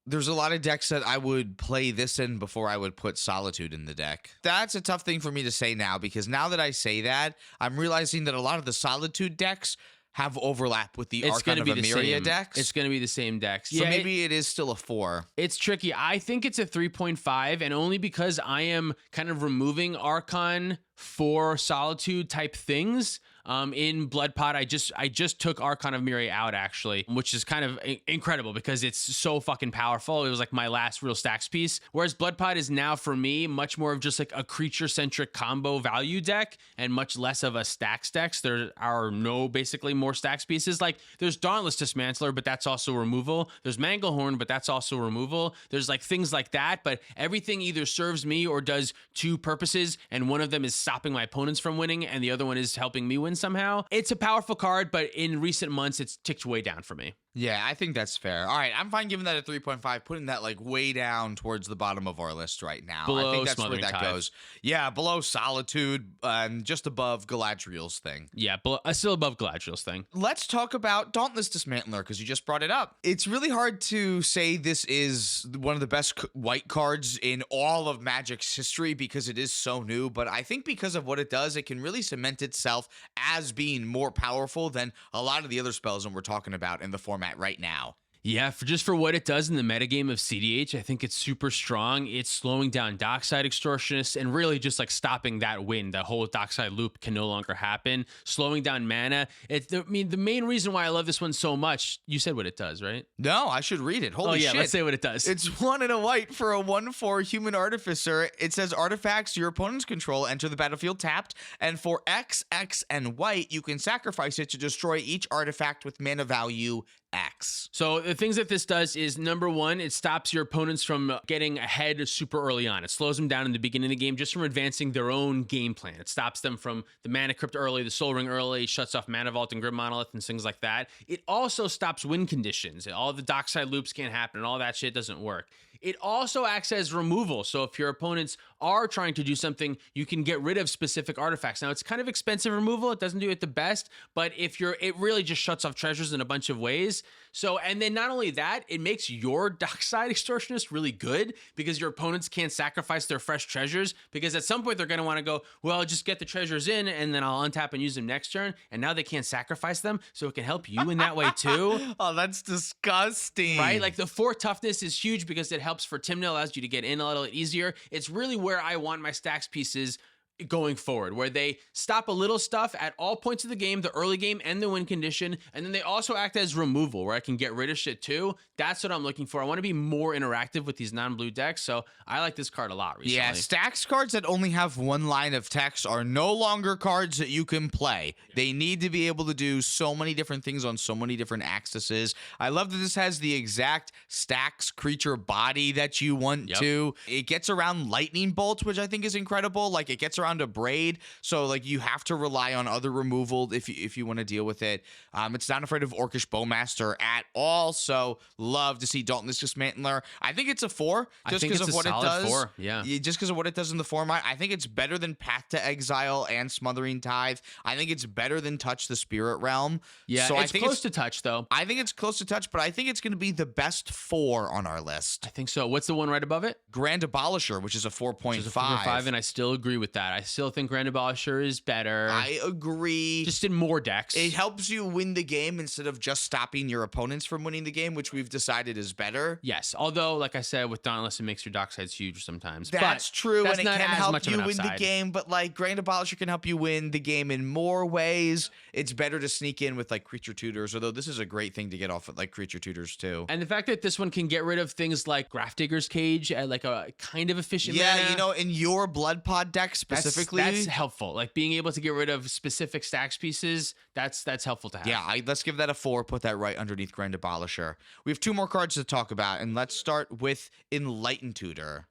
there's a lot of decks that I would play this in before I would put Solitude in the deck. That's a tough thing for me to say now, because now that I say that, I'm realizing that a lot of the Solitude decks have overlap with the Archon of Amiria decks. It's going to be the same decks. So maybe it is still a 4. It's tricky. I think it's a 3.5, and only because I am kind of removing Archon for Solitude type things. In Blood Pot, I just took Archon of Amiria out, actually, which is kind of incredible because it's so fucking powerful. It was like my last real stacks piece. Whereas Blood Pot is now, for me, much more of just like a creature-centric combo value deck and much less of a stacks decks. There are no basically more stacks pieces. Like, there's Dauntless Dismantler, but that's also removal. There's Manglehorn, but that's also removal. There's like things like that, but everything either serves me or does two purposes, and one of them is stopping my opponents from winning, and the other one is helping me win somehow. It's a powerful card, but in recent months, it's ticked way down for me. Yeah, I think that's fair. All right, I'm fine giving that a 3.5, putting that like way down towards the bottom of our list right now. Below I think that's Smothering where that Tithe. goes. Yeah, below Solitude and just above Galadriels thing. Yeah, but still above Galadriel's thing. Let's talk about Dauntless Dismantler, because you just brought it up. It's really hard to say this is one of the best white cards in all of Magic's history because it is so new, but I think because of what it does, it can really cement itself as being more powerful than a lot of the other spells that we're talking about in the format right now. Yeah, just for what it does in the metagame of cEDH, I think it's super strong. It's slowing down Dockside Extortionists and really just like stopping that win. The whole Dockside loop can no longer happen. Slowing down mana. The main reason why I love this one so much, you said what it does, right? No, I should read it. Holy shit. Let's say what it does. It's 1 and a white for a 1/4 human artificer. It says artifacts your opponent's control enter the battlefield tapped, and for X, X, and white, you can sacrifice it to destroy each artifact with mana value X. So the things that this does is, number one, it stops your opponents from getting ahead super early on. It slows them down in the beginning of the game just from advancing their own game plan. It stops them from the Mana Crypt early, the Soul Ring early, shuts off Mana Vault and Grim Monolith and things like that. It also stops win conditions. All the Dockside loops can't happen and all that shit doesn't work. It also acts as removal. So if your opponents are trying to do something, you can get rid of specific artifacts. Now, it's kind of expensive removal. It doesn't do it the best, but it really just shuts off treasures in a bunch of ways. So, and then not only that, it makes your Dockside Extortionist really good because your opponents can't sacrifice their fresh treasures, because at some point they're going to want to go, well, just get the treasures in and then I'll untap and use them next turn. And now they can't sacrifice them. So it can help you in that way too. Oh, that's disgusting. Right? Like the 4 toughness is huge because it helps for Tymna, allows you to get in a little easier. It's really where I want my stacks pieces going forward, where they stop a little stuff at all points of the game, the early game and the win condition, and then they also act as removal, where I can get rid of shit too. That's what I'm looking for. I want to be more interactive with these non-blue decks, so I like this card a lot recently. Yeah, stacks cards that only have one line of text are no longer cards that you can play. They need to be able to do so many different things on so many different axes. I love that this has the exact stacks creature body that you want to. It gets around Lightning Bolt, which I think is incredible. Like, it gets around a Braid, so like you have to rely on other removal if you want to deal with it. It's not afraid of Orcish Bowmaster at all, so love to see Dauntless Dismantler. I think it's a 4 just because of what it does. 4. Yeah, just because of what it does in the format. I think it's better than Path to Exile and Smothering Tithe. I think it's better than Touch the Spirit Realm. Yeah, so it's I think close to Touch though. I think it's close to Touch, but I think it's going to be the best 4 on our list. I think so. What's the one right above it? Grand Abolisher, which is a 4.5. And I still agree with that. I still think Grand Abolisher is better. I agree. Just in more decks. It helps you win the game instead of just stopping your opponents from winning the game, which we've decided is better. Yes, although, like I said, with Dauntless, it makes your docksides huge sometimes. That's true, that's and it not can as help much of you an win the upside. game, but like Grand Abolisher can help you win the game in more ways. It's better to sneak in with like Creature Tutors, although this is a great thing to get off with like Creature Tutors too. And the fact that this one can get rid of things like Grafdigger's Cage at like a kind of efficient Yeah, mana. you know, in your Blood Pod deck that's specifically. That's helpful. Like being able to get rid of specific stacks pieces, that's helpful to have. Yeah, let's give that a 4. Put that right underneath Grand Abolisher. We have 2 more cards to talk about, and let's start with Enlightened Tutor.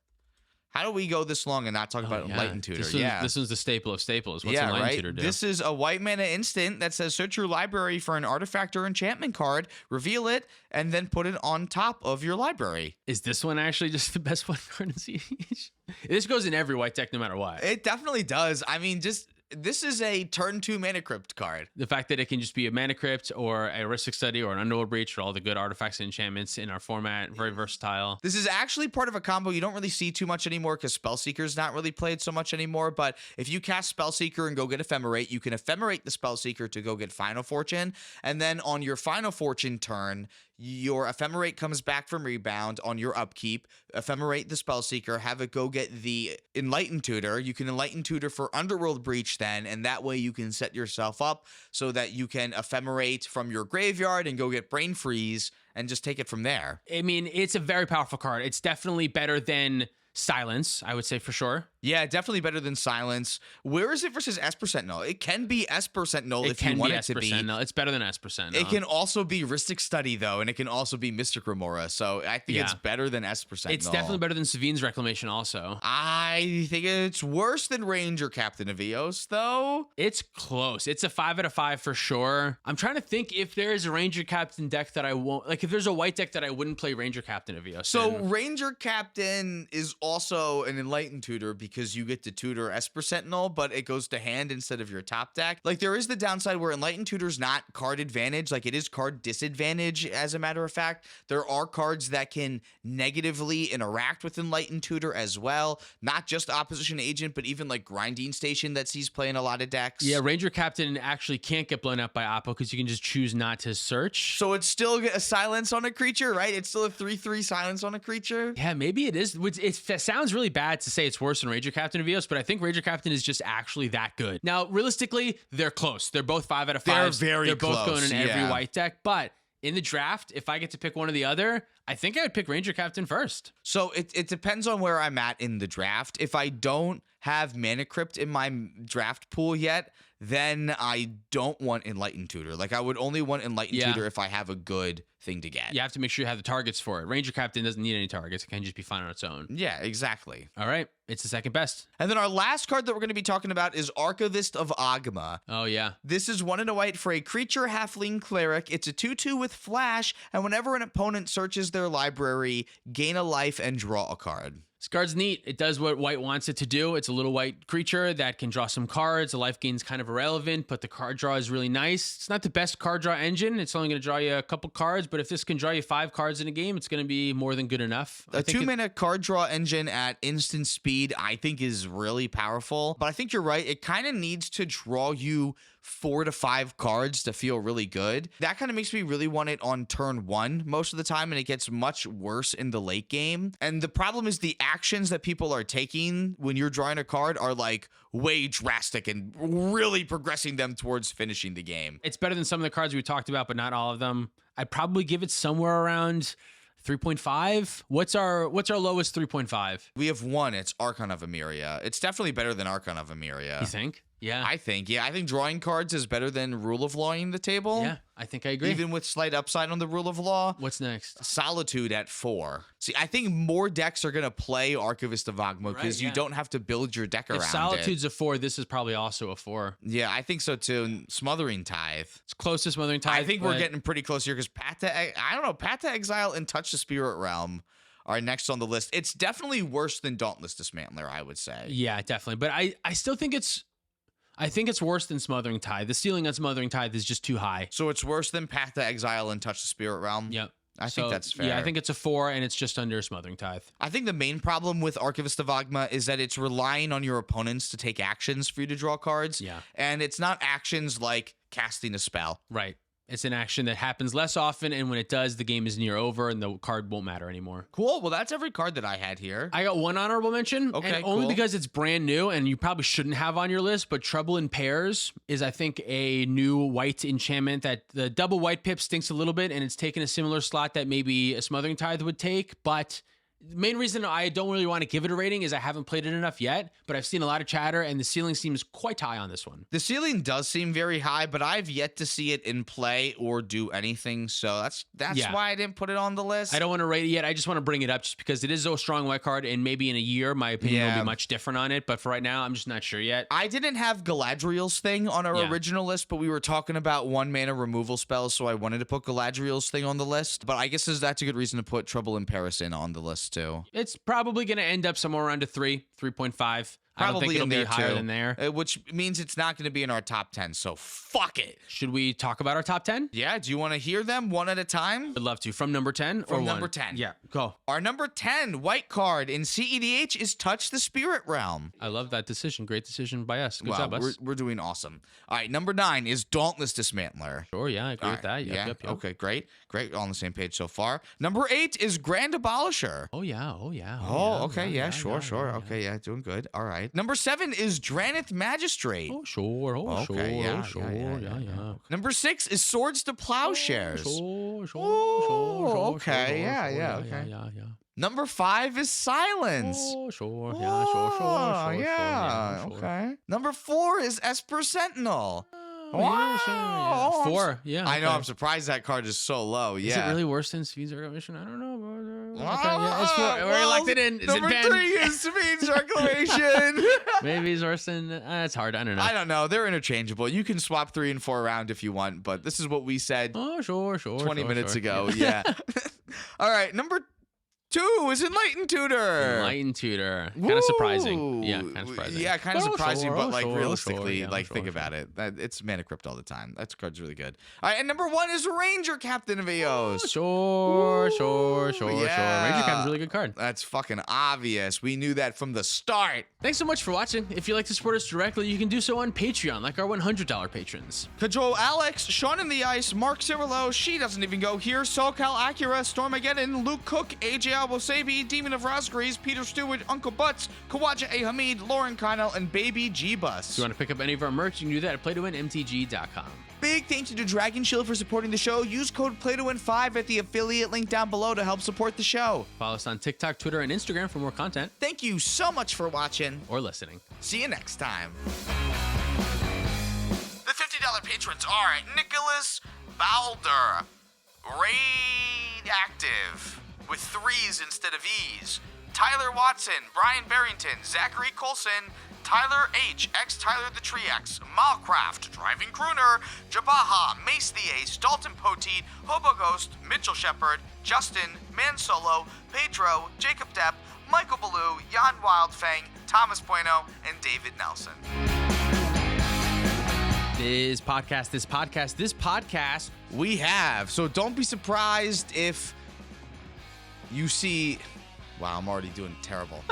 How do we go this long and not talk about Enlightened Tutor? This one's the staple of staples. What's Enlightened Tutor do? This is a white mana instant that says search your library for an artifact or enchantment card, reveal it, and then put it on top of your library. Is this one actually just the best one card in cEDH? This goes in every white deck no matter what. It definitely does. I mean, this is a turn 2 mana crypt card. The fact that it can just be a mana crypt or a Rhystic Study or an Underworld Breach or all the good artifacts and enchantments in our format. Very versatile. This is actually part of a combo you don't really see too much anymore because Spellseeker's not really played so much anymore. But if you cast Spellseeker and go get Ephemerate, you can Ephemerate the Spellseeker to go get Final Fortune. And then on your Final Fortune turn, your Ephemerate comes back from Rebound on your upkeep. Ephemerate the Spellseeker, have it go get the Enlightened Tutor. You can Enlightened Tutor for Underworld Breach then, and that way you can set yourself up so that you can Ephemerate from your graveyard and go get Brain Freeze and just take it from there. I mean, it's a very powerful card. It's definitely better than Silence, I would say for sure. Yeah, definitely better than Silence. Where is it versus Esper Sentinel? It can be Esper Sentinel if you want it to be. Sentinel. It's better than Esper Sentinel. It can also be Rhystic Study, though, and it can also be Mystic Remora. So I think it's better than Esper Sentinel. It's definitely better than Savine's Reclamation also. I think it's worse than Ranger Captain of EOS, though. It's close. It's a 5 out of 5 for sure. I'm trying to think if there is a Ranger Captain deck that I won't... Like, if there's a white deck that I wouldn't play Ranger Captain of EOS. So Ranger Captain is also an Enlightened Tutor because you get to tutor Esper Sentinel, but it goes to hand instead of your top deck. Like, there is the downside where Enlightened Tutor's not card advantage. Like, it is card disadvantage, as a matter of fact. There are cards that can negatively interact with Enlightened Tutor as well. Not just Opposition Agent, but even, like, Grinding Station that sees play in a lot of decks. Yeah, Ranger Captain actually can't get blown up by Oppo because you can just choose not to search. So it's still a silence on a creature, right? It's still a 3/3 silence on a creature? Yeah, maybe it is. It sounds really bad to say it's worse than Ranger Captain of EOS, but I think Ranger Captain is just actually that good. Now, realistically, they're close. They're both 5 out of 5. They're both going in every white deck, but in the draft, if I get to pick one or the other, I think I would pick Ranger Captain first. So it depends on where I'm at in the draft. If I don't have Mana Crypt in my draft pool yet, then I don't want Enlightened Tutor. Like, I would only want Enlightened Tutor if I have a good thing to get. You have to make sure you have the targets for it. Ranger Captain doesn't need any targets. It can just be fine on its own. Yeah, exactly. All right. It's the second best. And then our last card that we're going to be talking about is Archist of Agma. Oh, yeah. This is 1 and a white for a creature halfling cleric. It's a 2/2 with flash, and whenever an opponent searches their library, gain a life and draw a card. This card's neat. It does what white wants it to do. It's a little white creature that can draw some cards. The life gain's kind of irrelevant, but the card draw is really nice. It's not the best card draw engine. It's only going to draw you a couple cards, but if this can draw you 5 cards in a game, it's going to be more than good enough. A 2-mana card draw engine at instant speed, I think, is really powerful. But I think you're right. It kind of needs to draw you 4 to 5 cards to feel really good. That kind of makes me really want it on turn 1 most of the time, and it gets much worse in the late game. And the problem is the actions that people are taking when you're drawing a card are like way drastic and really progressing them towards finishing the game. It's better than some of the cards we talked about, but not all of them. I'd probably give it somewhere around 3.5. What's our lowest 3.5? We have 1. It's Archon of Amiria. It's definitely better than Archon of Amiria. You think? Yeah. I think drawing cards is better than Rule of Lawing the table. Yeah, I think I agree. Even with slight upside on the Rule of Law. What's next? Solitude at 4. See, I think more decks are going to play Archist of Agma because you don't have to build your deck around it. If Solitude's a 4, this is probably also a 4. Yeah, I think so too. And Smothering Tithe. It's close to Smothering Tithe. I think we're getting pretty close here because Path to Exile and Touch the Spirit Realm are next on the list. It's definitely worse than Dauntless Dismantler, I would say. Yeah, definitely. But I still think it's worse than Smothering Tithe. The ceiling on Smothering Tithe is just too high. So it's worse than Path to Exile and Touch the Spirit Realm? Yep. I think that's fair. Yeah, I think it's a 4, and it's just under Smothering Tithe. I think the main problem with Archist of Agma is that it's relying on your opponents to take actions for you to draw cards. Yeah. And it's not actions like casting a spell. Right. It's an action that happens less often, and when it does, the game is near over, and the card won't matter anymore. Cool. Well, that's every card that I had here. I got 1 honorable mention, okay, and only because it's brand new, and you probably shouldn't have on your list, but Trouble in Pairs is, I think, a new white enchantment that the double white pip stinks a little bit, and it's taken a similar slot that maybe a Smothering Tithe would take, but Main reason I don't really want to give it a rating is I haven't played it enough yet, but I've seen a lot of chatter and the ceiling seems quite high on this one. The ceiling does seem very high, but I've yet to see it in play or do anything. So that's why I didn't put it on the list. I don't want to rate it yet. I just want to bring it up just because it is a strong white card, and maybe in a year my opinion will be much different on it. But for right now, I'm just not sure yet. I didn't have Galadriel's thing on our original list, but we were talking about 1 mana removal spells, so I wanted to put Galadriel's thing on the list. But I guess that's a good reason to put Trouble in Paris in on the list too. It's probably going to end up somewhere around a 3.5. I don't think Probably it'll in be there higher too, than there. which means it's not going to be in our top 10. So fuck it. Should we talk about our top 10? Yeah. Do you want to hear them one at a time? I'd love to. From number 10 or From one? number 10. Yeah, go. Our number 10 white card in cEDH is Touch the Spirit Realm. I love that decision. Great decision by us. Good Wow, job, us. we're doing awesome. All right, number 9 is Dauntless Dismantler. Sure, yeah, I agree with that. Yeah. Yep. Okay, great. All on the same page so far. Number 8 is Grand Abolisher. Oh, yeah. Okay, sure. Okay, yeah, doing good. All right. Number 7 is Dranith Magistrate. Oh, sure. Okay, yeah. Number 6 is Swords to Plowshares. Sure. Okay, yeah. Number 5 is Silence. Oh, sure. Okay. Number 4 is Esper Sentinel. Wow. 4. Yeah. I know. okay. I'm surprised that card is so low. Yeah. Is it really worse than Savine's Reclamation? I don't know. But, okay, Ah, yeah, it's 4. We're well, locked it in. Is number it banned? 3 is Savine's Reclamation. Maybe it's worse than. It's hard. I don't know. I don't know. They're interchangeable. You can swap 3 and 4 around if you want, but this is what we said Oh, sure. 20 minutes ago. Yeah. All right. Number 2 is Enlightened Tutor. Enlightened Tutor. Kind of surprising. Yeah, kind of surprising. Yeah, kind of surprising, but like sure, realistically, yeah, think about it. It's mana crypt all the time. That card's really good. All right, and number 1 is Ranger Captain of EOS. Sure. Yeah. Ranger Captain's a really good card. That's fucking obvious. We knew that from the start. Thanks so much for watching. If you'd like to support us directly, you can do so on Patreon, like our $100 patrons. Cajole Alex, Sean in the Ice, Mark Cirillo, She Doesn't Even Go Here, SoCal Acura, Stormageddon, Luke Cook, AJ Albosabi, Demon of Rosgrees, Peter Stewart, Uncle Butts, Kawaja A. Hamid, Lauren Connell, and Baby G-Bus. If you want to pick up any of our merch, you can do that at playtowinmtg.com. Big thank you to Dragon Shield for supporting the show. Use code PlayToWin5 at the affiliate link down below to help support the show. Follow us on TikTok, Twitter, and Instagram for more content. Thank you so much for watching. Or listening. See you next time. The $50 patrons are Nicholas Balder, Raid Active, with 3s instead of E's, Tyler Watson, Brian Barrington, Zachary Colson, Tyler H, X Tyler the Tree X, Malcraft, Driving Crooner, Jabaha, Mace the Ace, Dalton Poteet, Hobo Ghost, Mitchell Shepard, Justin, Man Solo, Pedro, Jacob Depp, Michael Ballou, Jan Wildfang, Thomas Bueno, and David Nelson. This podcast. We have. So don't be surprised if you see... Wow, I'm already doing terrible.